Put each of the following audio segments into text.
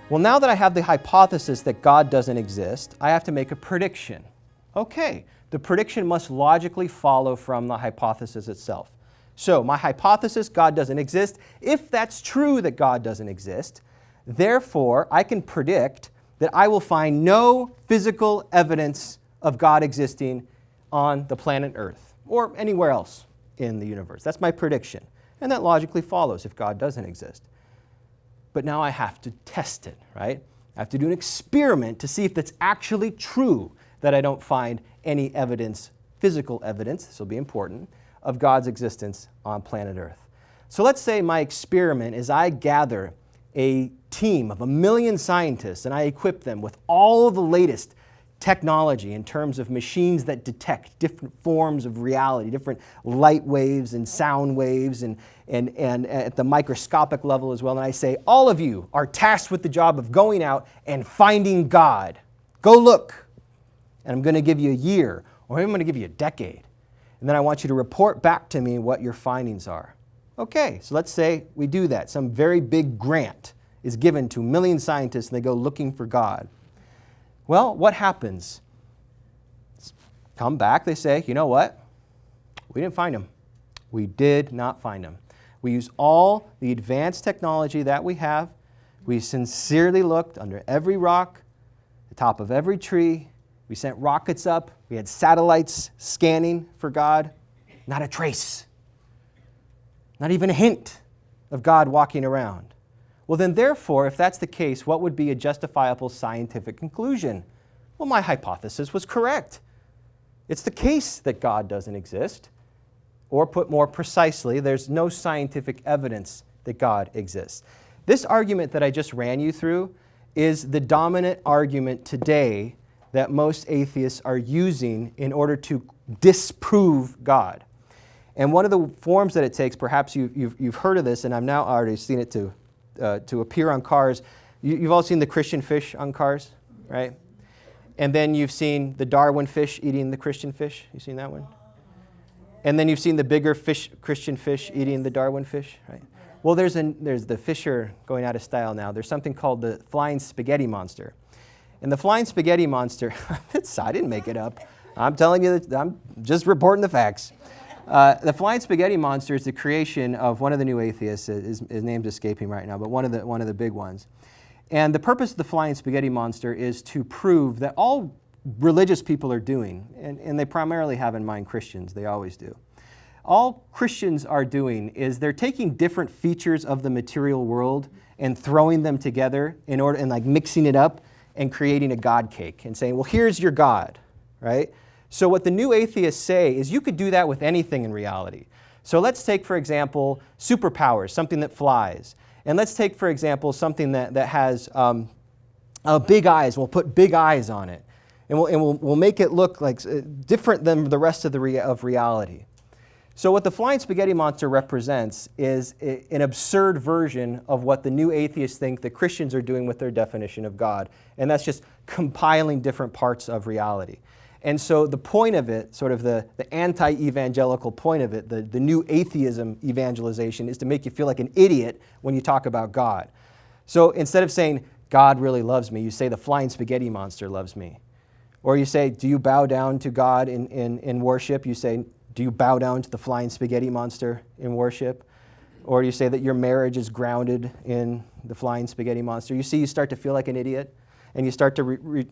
Well, now that I have the hypothesis that God doesn't exist, I have to make a prediction. Okay, the prediction must logically follow from the hypothesis itself. So my hypothesis, God doesn't exist, if that's true that God doesn't exist, therefore I can predict that I will find no physical evidence of God existing on the planet Earth or anywhere else in the universe. That's my prediction. And that logically follows if God doesn't exist. But now I have to test it, right? I have to do an experiment to see if that's actually true that I don't find any evidence, physical evidence, this will be important, of God's existence on planet Earth. So let's say my experiment is I gather a team of 1 million scientists and I equip them with all of the latest technology in terms of machines that detect different forms of reality, different light waves and sound waves and at the microscopic level as well. And I say, all of you are tasked with the job of going out and finding God. Go look. And I'm going to give you a year, or maybe I'm going to give you a decade. And then I want you to report back to me what your findings are. Okay, so let's say we do that. Some very big grant is given to 1 million scientists and they go looking for God. Well, what happens? Come back, they say, you know what? We didn't find him. We did not find him. We used all the advanced technology that we have. We sincerely looked under every rock, the top of every tree. We sent rockets up. We had satellites scanning for God. Not a trace. Not even a hint of God walking around. Well, then, therefore, if that's the case, what would be a justifiable scientific conclusion? Well, my hypothesis was correct. It's the case that God doesn't exist. Or put more precisely, there's no scientific evidence that God exists. This argument that I just ran you through is the dominant argument today that most atheists are using in order to disprove God. And one of the forms that it takes, perhaps you've heard of this, and I've now already seen it to appear on cars. You've all seen the Christian fish on cars, right? And then you've seen the Darwin fish eating the Christian fish. You've seen that one? And then you've seen the bigger fish, Christian fish eating the Darwin fish, right? Well, there's the fish are going out of style now. There's something called the flying spaghetti monster. And the flying spaghetti monster, I didn't make it up. I'm telling you, I'm just reporting the facts. The flying spaghetti monster is the creation of one of the new atheists. His name's escaping right now, but one of the big ones. And the purpose of the flying spaghetti monster is to prove that all religious people are doing, and they primarily have in mind Christians, they always do. All Christians are doing is they're taking different features of the material world and throwing them together in order and like mixing it up and creating a God cake and saying, well, here's your God, right? So what the new atheists say is you could do that with anything in reality. So let's take, for example, superpowers, something that flies. And let's take, for example, something that has big eyes. We'll put big eyes on it. And we'll make it look like different than the rest of reality. So what the flying spaghetti monster represents is an absurd version of what the new atheists think that Christians are doing with their definition of God. And that's just compiling different parts of reality. And so the point of it, sort of the anti-evangelical point of it, the new atheism evangelization, is to make you feel like an idiot when you talk about God. So instead of saying, God really loves me, you say the flying spaghetti monster loves me. Or you say, do you bow down to God in worship? You say, do you bow down to the flying spaghetti monster in worship? Or do you say that your marriage is grounded in the flying spaghetti monster? You see, you start to feel like an idiot, and you start to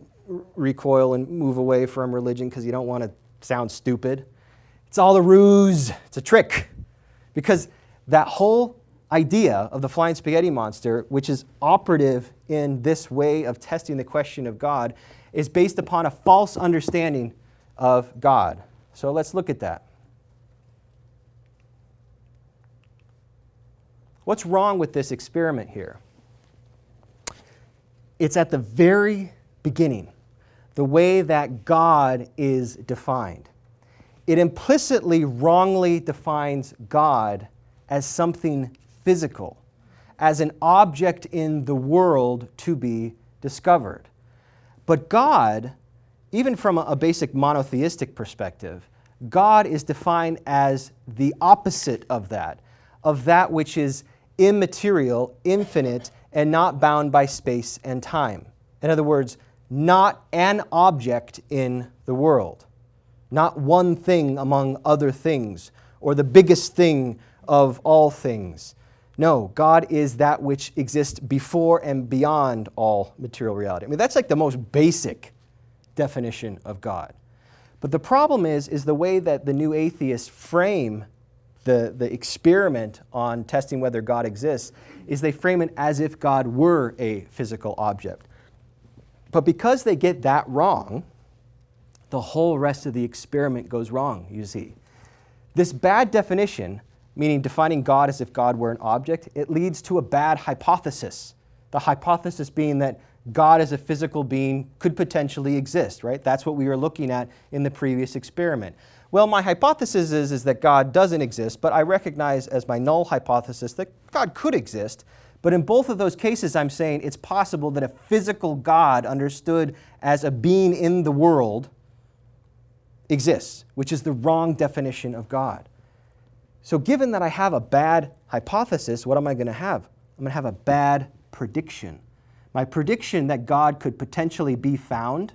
recoil and move away from religion because you don't want to sound stupid. It's all a ruse. It's a trick. Because that whole idea of the flying spaghetti monster, which is operative in this way of testing the question of God, is based upon a false understanding of God. So let's look at that. What's wrong with this experiment here? It's at the very beginning, the way that God is defined. It implicitly wrongly defines God as something physical, as an object in the world to be discovered. But God, even from a basic monotheistic perspective, God is defined as the opposite of that which is immaterial, infinite, and not bound by space and time. In other words, not an object in the world, not one thing among other things, or the biggest thing of all things. No, God is that which exists before and beyond all material reality. I mean, that's like the most basic definition of God. But the problem is the way that the new atheists frame the experiment on testing whether God exists is they frame it as if God were a physical object. But because they get that wrong, the whole rest of the experiment goes wrong, you see. This bad definition, meaning defining God as if God were an object, it leads to a bad hypothesis. The hypothesis being that God as a physical being could potentially exist, right? That's what we were looking at in the previous experiment. Well, my hypothesis is that God doesn't exist, but I recognize as my null hypothesis that God could exist. But in both of those cases, I'm saying it's possible that a physical God understood as a being in the world exists, which is the wrong definition of God. So given that I have a bad hypothesis, what am I going to have? I'm going to have a bad prediction. My prediction that God could potentially be found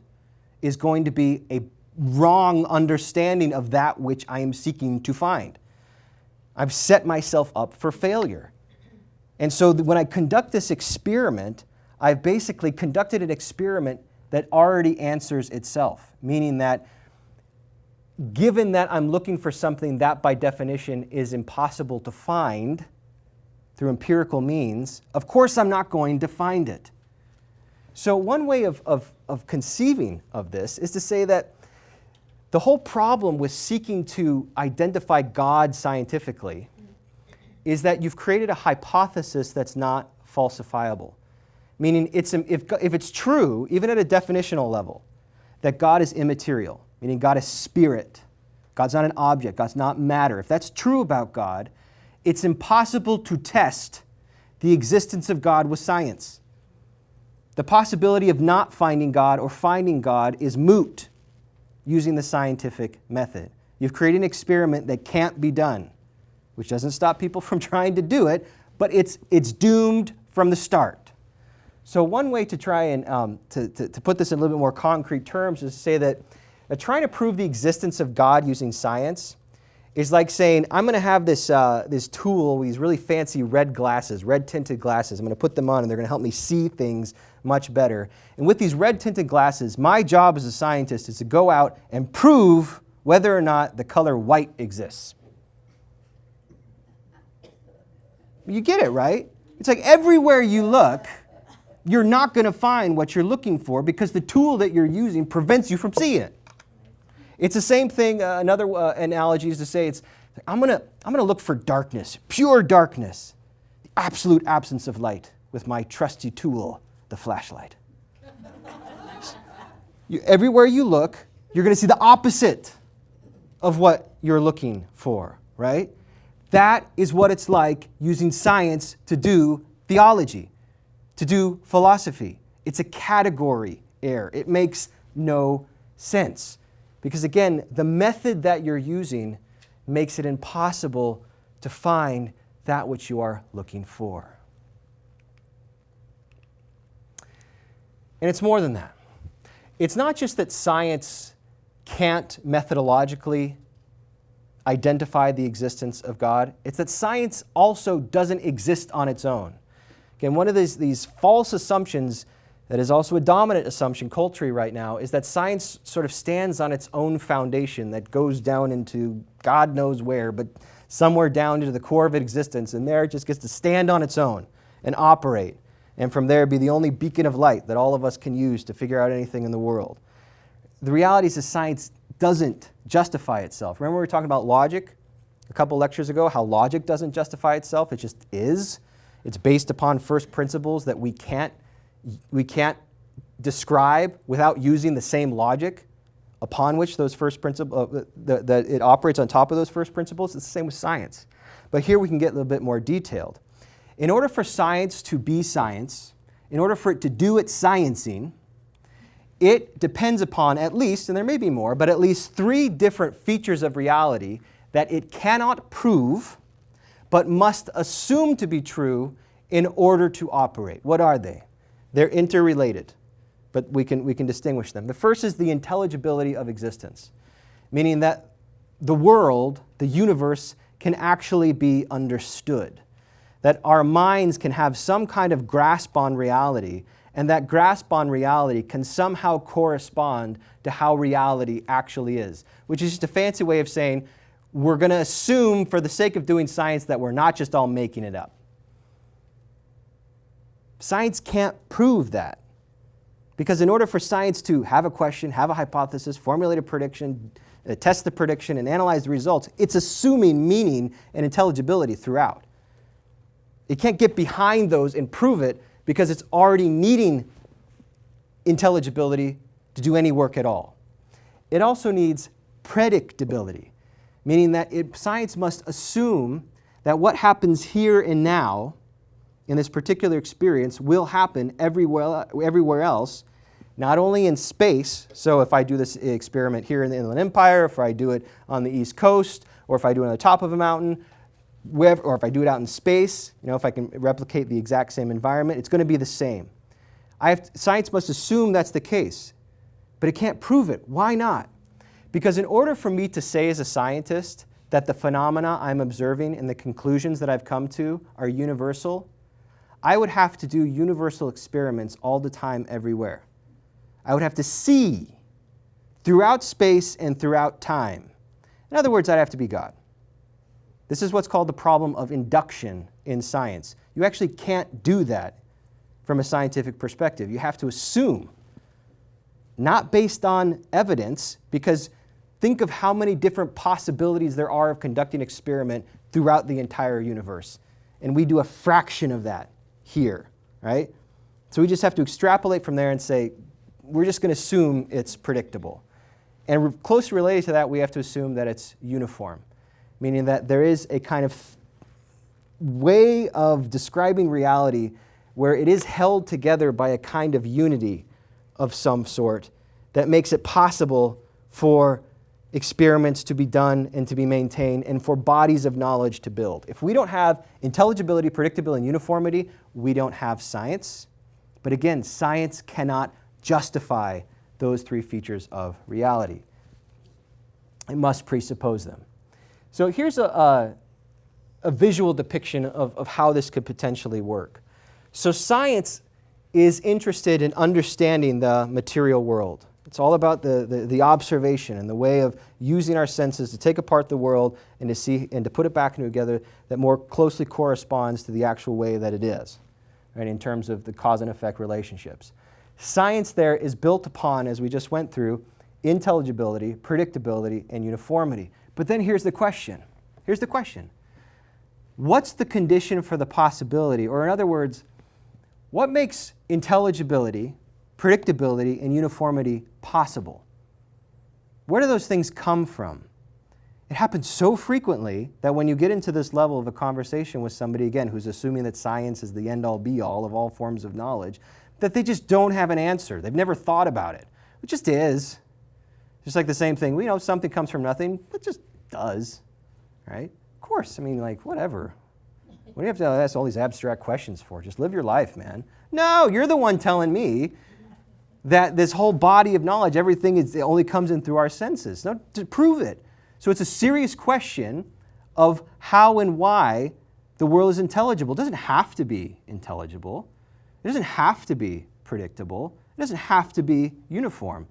is going to be a wrong understanding of that which I am seeking to find. I've set myself up for failure. And so when I conduct this experiment, I've basically conducted an experiment that already answers itself, meaning that given that I'm looking for something that by definition is impossible to find through empirical means, of course I'm not going to find it. So one way of conceiving of this is to say that the whole problem with seeking to identify God scientifically is that you've created a hypothesis that's not falsifiable. Meaning if it's true, even at a definitional level, that God is immaterial, meaning God is spirit, God's not an object, God's not matter. If that's true about God, it's impossible to test the existence of God with science. The possibility of not finding God or finding God is moot using the scientific method. You've created an experiment that can't be done, which doesn't stop people from trying to do it, but it's doomed from the start. So one way to try and to put this in a little bit more concrete terms is to say that trying to prove the existence of God using science is like saying, I'm going to have this tool, these really fancy red glasses, red tinted glasses. I'm going to put them on and they're going to help me see things much better. And with these red tinted glasses, my job as a scientist is to go out and prove whether or not the color white exists. You get it, right? It's like everywhere you look, you're not going to find what you're looking for because the tool that you're using prevents you from seeing it. It's the same thing, another analogy is to say, I'm going to look for darkness, pure darkness, the absolute absence of light with my trusty tool, the flashlight. Everywhere you look, you're going to see the opposite of what you're looking for, right? That is what it's like using science to do theology, to do philosophy. It's a category error. It makes no sense. Because again, the method that you're using makes it impossible to find that which you are looking for. And it's more than that. It's not just that science can't methodologically identify the existence of God. It's that science also doesn't exist on its own. Again, one of these false assumptions that is also a dominant assumption culturally right now is that science sort of stands on its own foundation that goes down into God knows where, but somewhere down into the core of existence, and there it just gets to stand on its own and operate, and from there be the only beacon of light that all of us can use to figure out anything in the world. The reality is that science doesn't justify itself. Remember we were talking about logic a couple lectures ago, how logic doesn't justify itself, it just is. It's based upon first principles that we can't describe without using the same logic upon which those first principles, that it operates on top of those first principles. It's the same with science. But here we can get a little bit more detailed. In order for science to be science, in order for it to do its sciencing, it depends upon at least, and there may be more, but at least 3 different features of reality that it cannot prove, but must assume to be true in order to operate. What are they? They're interrelated, but we can distinguish them. The first is the intelligibility of existence, meaning that the world, the universe, can actually be understood, that our minds can have some kind of grasp on reality, and that grasp on reality can somehow correspond to how reality actually is, which is just a fancy way of saying we're going to assume for the sake of doing science that we're not just all making it up. Science can't prove that, because in order for science to have a question, have a hypothesis, formulate a prediction, test the prediction, and analyze the results, it's assuming meaning and intelligibility throughout. It can't get behind those and prove it because it's already needing intelligibility to do any work at all. It also needs predictability, meaning that science must assume that what happens here and now in this particular experience will happen everywhere else, not only in space. So if I do this experiment here in the Inland Empire, if I do it on the East Coast, or if I do it on the top of a mountain, or if I do it out in space, if I can replicate the exact same environment, it's going to be the same. Science must assume that's the case, but it can't prove it. Why not? Because in order for me to say as a scientist that the phenomena I'm observing and the conclusions that I've come to are universal, I would have to do universal experiments all the time, everywhere. I would have to see throughout space and throughout time. In other words, I'd have to be God. This is what's called the problem of induction in science. You actually can't do that from a scientific perspective. You have to assume, not based on evidence, because think of how many different possibilities there are of conducting an experiment throughout the entire universe. And we do a fraction of that here, right? So we just have to extrapolate from there and say, we're just going to assume it's predictable. And closely related to that, we have to assume that it's uniform, meaning that there is a kind of way of describing reality where it is held together by a kind of unity of some sort that makes it possible for experiments to be done and to be maintained and for bodies of knowledge to build. If we don't have intelligibility, predictability, and uniformity, we don't have science. But again, science cannot justify those three features of reality. It must presuppose them. So here's a visual depiction of how this could potentially work. So science is interested in understanding the material world. It's all about the observation and the way of using our senses to take apart the world and to see and to put it back together that more closely corresponds to the actual way that it is, right, in terms of the cause and effect relationships. Science there is built upon, as we just went through, intelligibility, predictability, and uniformity. But then here's the question. Here's the question. What's the condition for the possibility? Or in other words, what makes intelligibility, predictability, and uniformity possible? Where do those things come from? It happens so frequently that when you get into this level of a conversation with somebody, again, who's assuming that science is the end-all be-all of all forms of knowledge, that they just don't have an answer. They've never thought about it. It just is. Just like the same thing. Something comes from nothing. It just does, right? Of course. Whatever. What do you have to ask all these abstract questions for? Just live your life, man. No, you're the one telling me that this whole body of knowledge, everything it only comes in through our senses. No, to prove it. So it's a serious question of how and why the world is intelligible. It doesn't have to be intelligible. It doesn't have to be predictable. It doesn't have to be uniform.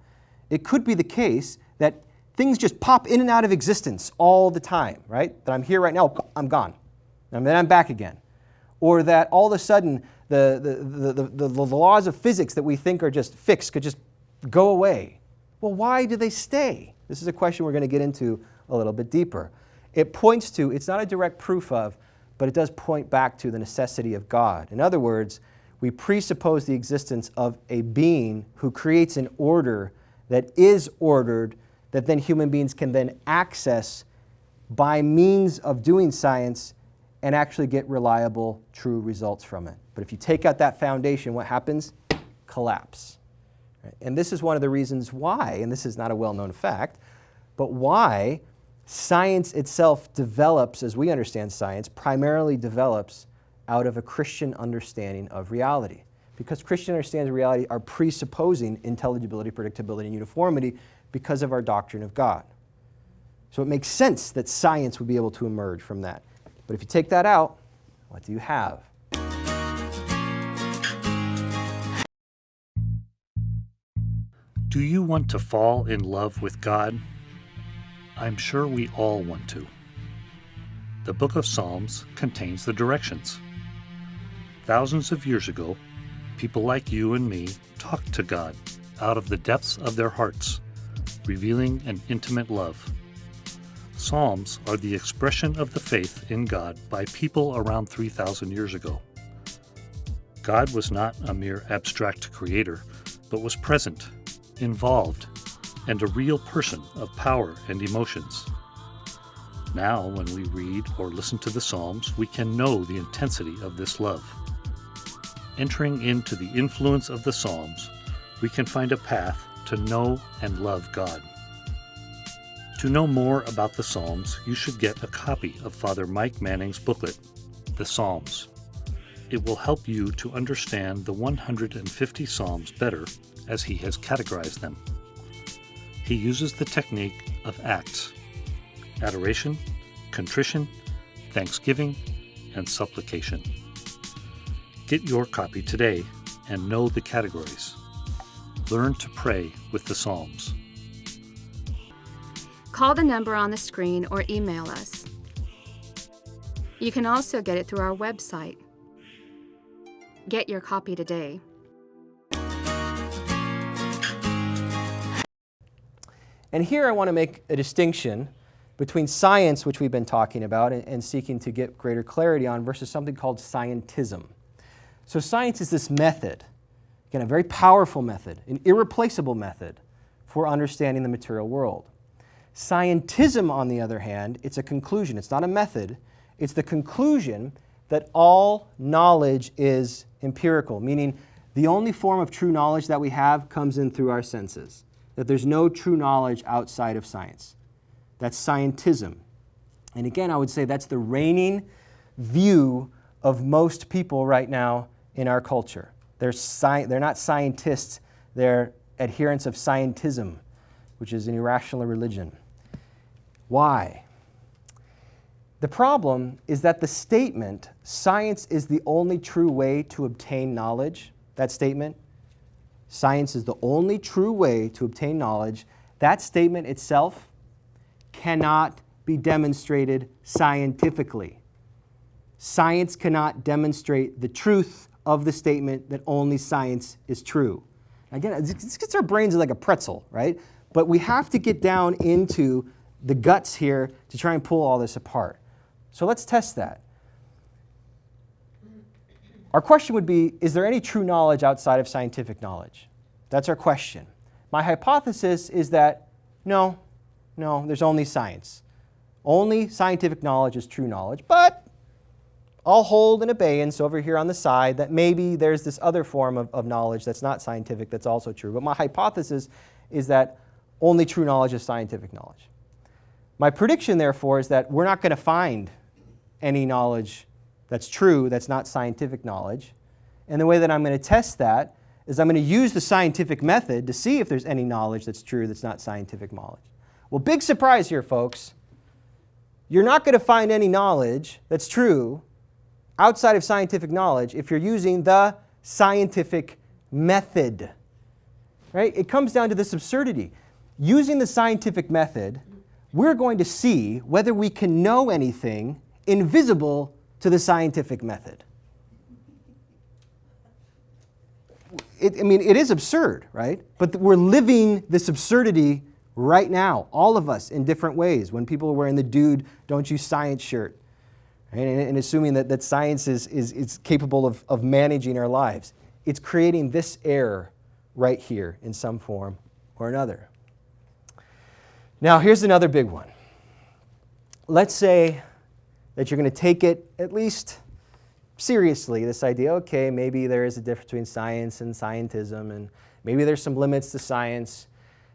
It could be the case that things just pop in and out of existence all the time, right? That I'm here right now, I'm gone. And then I'm back again. Or that all of a sudden the laws of physics that we think are just fixed could just go away. Well, why do they stay? This is a question we're going to get into a little bit deeper. It points to, it's not a direct proof of, but it does point back to the necessity of God. In other words, we presuppose the existence of a being who creates an order that is ordered, that then human beings can then access by means of doing science and actually get reliable, true results from it. But if you take out that foundation, what happens? Collapse. Right? And this is one of the reasons why, and this is not a well-known fact, but why science itself develops, as we understand science, primarily develops out of a Christian understanding of reality. Because Christian understandings of reality are presupposing intelligibility, predictability, and uniformity because of our doctrine of God. So it makes sense that science would be able to emerge from that. But if you take that out, what do you have? Do you want to fall in love with God? I'm sure we all want to. The book of Psalms contains the directions. Thousands of years ago, people like you and me talked to God out of the depths of their hearts, revealing an intimate love. Psalms are the expression of the faith in God by people around 3,000 years ago. God was not a mere abstract creator, but was present, involved, and a real person of power and emotions. Now, when we read or listen to the Psalms, we can know the intensity of this love. Entering into the influence of the Psalms, we can find a path to know and love God. To know more about the Psalms, you should get a copy of Father Mike Manning's booklet, The Psalms. It will help you to understand the 150 Psalms better as he has categorized them. He uses the technique of acts: adoration, contrition, thanksgiving, and supplication. Get your copy today and know the categories. Learn to pray with the Psalms. Call the number on the screen or email us. You can also get it through our website. Get your copy today. And here I want to make a distinction between science, which we've been talking about and seeking to get greater clarity on, versus something called scientism. So science is this method, again, a very powerful method, an irreplaceable method for understanding the material world. Scientism, on the other hand, it's a conclusion. It's not a method. It's the conclusion that all knowledge is empirical, meaning the only form of true knowledge that we have comes in through our senses, that there's no true knowledge outside of science. That's scientism. And again, I would say that's the reigning view of most people right now in our culture. They're not scientists, they're adherents of scientism, which is an irrational religion. Why? The problem is that the statement, science is the only true way to obtain knowledge, that statement, science is the only true way to obtain knowledge, that statement itself cannot be demonstrated scientifically. Science cannot demonstrate the truth of the statement that only science is true. Again, this gets our brains like a pretzel, right? But we have to get down into the guts here to try and pull all this apart. So let's test that. Our question would be, is there any true knowledge outside of scientific knowledge? That's our question. My hypothesis is that no, there's only science. Only scientific knowledge is true knowledge, but I'll hold in abeyance over here on the side that maybe there's this other form of knowledge that's not scientific that's also true. But my hypothesis is that only true knowledge is scientific knowledge. My prediction, therefore, is that we're not going to find any knowledge that's true that's not scientific knowledge. And the way that I'm going to test that is I'm going to use the scientific method to see if there's any knowledge that's true that's not scientific knowledge. Well, big surprise here, folks. You're not going to find any knowledge that's true outside of scientific knowledge if you're using the scientific method. Right? It comes down to this absurdity. Using the scientific method, we're going to see whether we can know anything invisible to the scientific method. It is absurd, right? But we're living this absurdity right now, all of us in different ways. When people are wearing the "Dude, don't use science" shirt, right? and assuming that science is capable of managing our lives. It's creating this error right here in some form or another. Now, here's another big one. Let's say that you're going to take it at least seriously, this idea, okay, maybe there is a difference between science and scientism, and maybe there's some limits to science,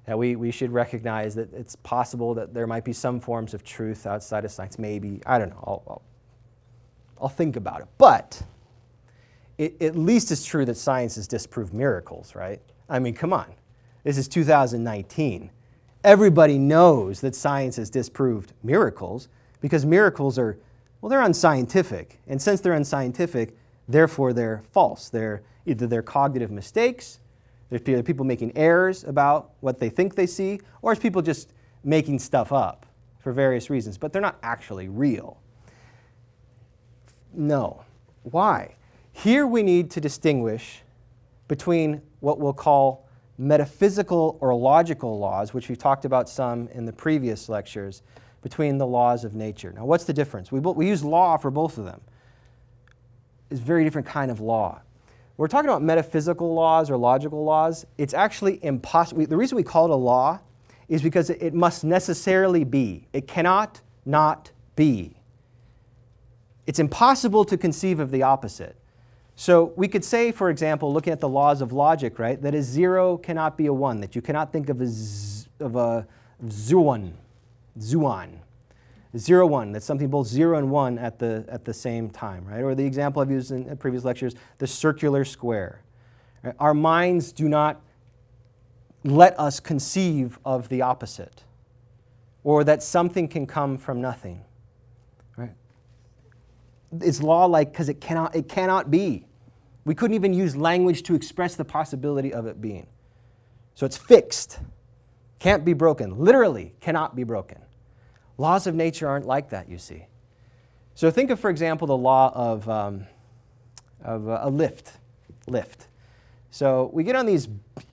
that we should recognize that it's possible that there might be some forms of truth outside of science. Maybe, I don't know, I'll think about it. But it at least is true that science has disproved miracles, right? I mean, come on. This is 2019. Everybody knows that science has disproved miracles because miracles are, well, they're unscientific. And since they're unscientific, therefore they're false. Either they're cognitive mistakes, there's people making errors about what they think they see, or it's people just making stuff up for various reasons, but they're not actually real. No. Why? Here we need to distinguish between what we'll call metaphysical or logical laws, which we've talked about some in the previous lectures, between the laws of nature. Now, what's the difference? We use law for both of them. It's a very different kind of law. We're talking about metaphysical laws or logical laws. It's actually impossible. The reason we call it a law is because it must necessarily be. It cannot not be. It's impossible to conceive of the opposite. So we could say, for example, looking at the laws of logic, right, that a 0 cannot be a 1, that you cannot think of a zuan, 0, 1, that's something both 0 and 1 at the same time, right? Or the example I've used in previous lectures, the circular square. Right? Our minds do not let us conceive of the opposite, or that something can come from nothing. Right? It's law-like because it cannot be. We couldn't even use language to express the possibility of it being. So it's fixed, can't be broken, literally cannot be broken. Laws of nature aren't like that, you see. So think of, for example, the law of a lift. So we get on these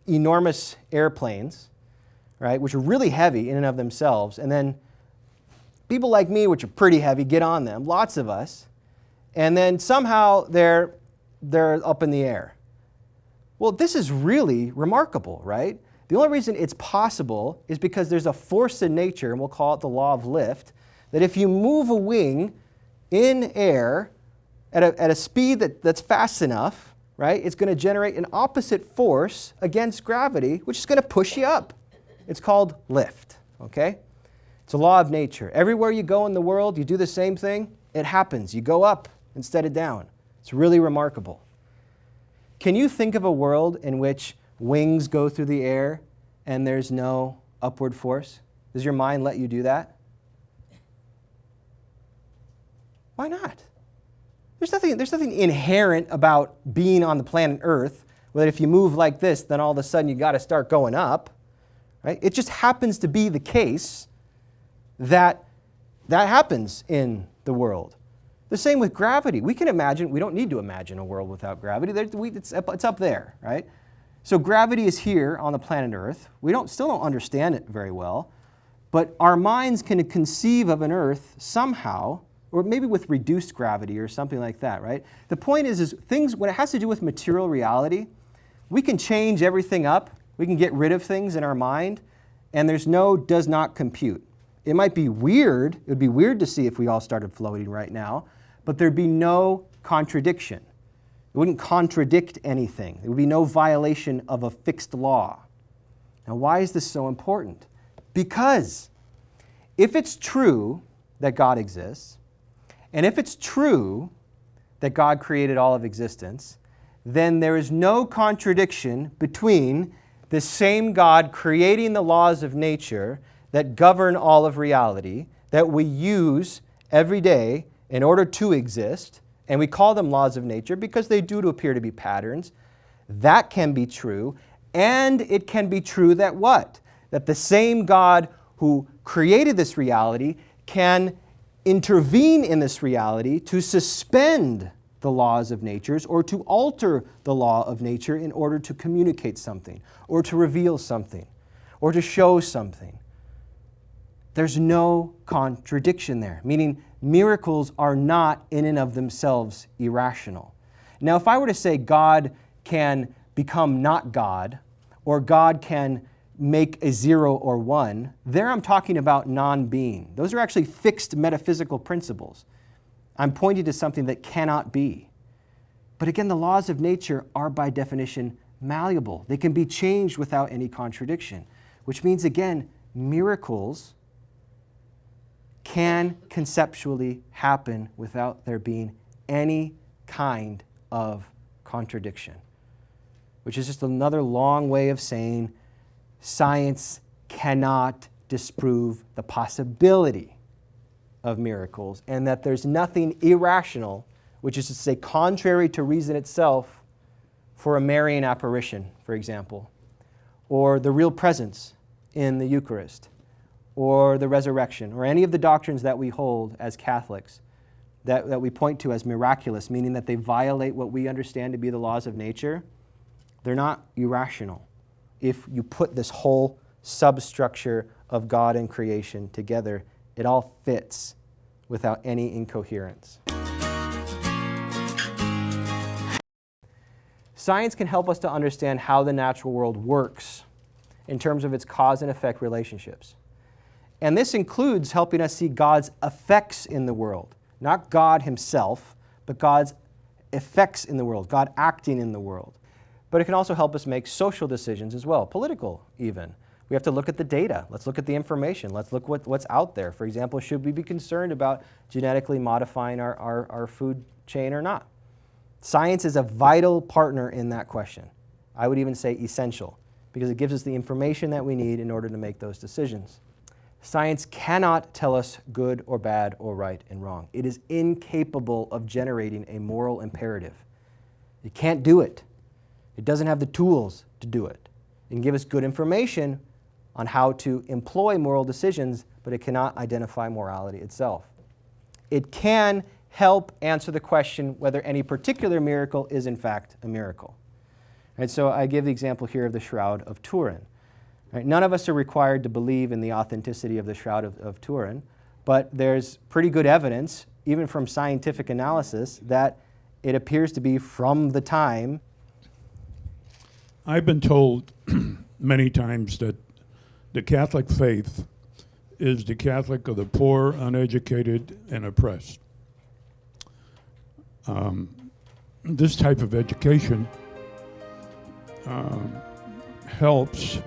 enormous airplanes, right, which are really heavy in and of themselves, and then people like me, which are pretty heavy, get on them, lots of us, and then somehow they're up in the air. Well, this is really remarkable, right? The only reason it's possible is because there's a force in nature, and we'll call it the law of lift, that if you move a wing in air at a speed that's fast enough, right, it's going to generate an opposite force against gravity, which is going to push you up. It's called lift, okay? It's a law of nature. Everywhere you go in the world, you do the same thing, it happens. You go up instead of down. It's really remarkable. Can you think of a world in which wings go through the air and there's no upward force? Does your mind let you do that? Why not? There's nothing inherent about being on the planet Earth, where if you move like this, then all of a sudden you got to start going up. Right? It just happens to be the case that happens in the world. The same with gravity. We can imagine, we don't need to imagine a world without gravity. It's up there, right? So gravity is here on the planet Earth. We still don't understand it very well, but our minds can conceive of an Earth somehow, or maybe with reduced gravity or something like that, right? The point is things, when it has to do with material reality, we can change everything up. We can get rid of things in our mind, and there's no does not compute. It might be weird. It would be weird to see if we all started floating right now, but there'd be no contradiction. It wouldn't contradict anything. There would be no violation of a fixed law. Now, why is this so important? Because if it's true that God exists, and if it's true that God created all of existence, then there is no contradiction between the same God creating the laws of nature that govern all of reality, that we use every day in order to exist, and we call them laws of nature because they do appear to be patterns. That can be true, and it can be true that what? That the same God who created this reality can intervene in this reality to suspend the laws of nature or to alter the law of nature in order to communicate something or to reveal something or to show something. There's no contradiction there, meaning miracles are not in and of themselves irrational. Now, if I were to say God can become not God, or God can make a 0 or 1, there I'm talking about non-being. Those are actually fixed metaphysical principles. I'm pointing to something that cannot be. But again, the laws of nature are by definition malleable. They can be changed without any contradiction, which means, again, miracles can conceptually happen without there being any kind of contradiction, which is just another long way of saying science cannot disprove the possibility of miracles, and that there's nothing irrational, which is to say contrary to reason itself, for a Marian apparition, for example, or the real presence in the Eucharist, or the resurrection, or any of the doctrines that we hold as Catholics that we point to as miraculous, meaning that they violate what we understand to be the laws of nature. They're not irrational if you put this whole substructure of God and creation together. It all fits without any incoherence. Science can help us to understand how the natural world works in terms of its cause and effect relationships. And this includes helping us see God's effects in the world. Not God himself, but God's effects in the world, God acting in the world. But it can also help us make social decisions as well, political even. We have to look at the data. Let's look at the information. Let's look what's out there. For example, should we be concerned about genetically modifying our food chain or not? Science is a vital partner in that question. I would even say essential, because it gives us the information that we need in order to make those decisions. Science cannot tell us good or bad or right and wrong. It is incapable of generating a moral imperative. It can't do it. It doesn't have the tools to do it. It can give us good information on how to employ moral decisions, but it cannot identify morality itself. It can help answer the question whether any particular miracle is in fact a miracle. Right, so I give the example here of the Shroud of Turin. Right, none of us are required to believe in the authenticity of the Shroud of Turin, but there's pretty good evidence, even from scientific analysis, that it appears to be from the time. I've been told many times that the Catholic faith is the Catholic of the poor, uneducated, and oppressed. This type of education helps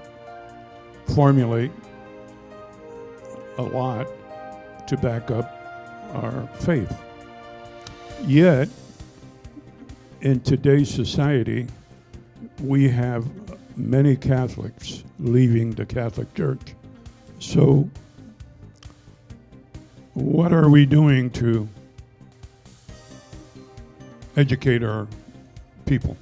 formulate a lot to back up our faith. Yet, in today's society, we have many Catholics leaving the Catholic Church. So, what are we doing to educate our people?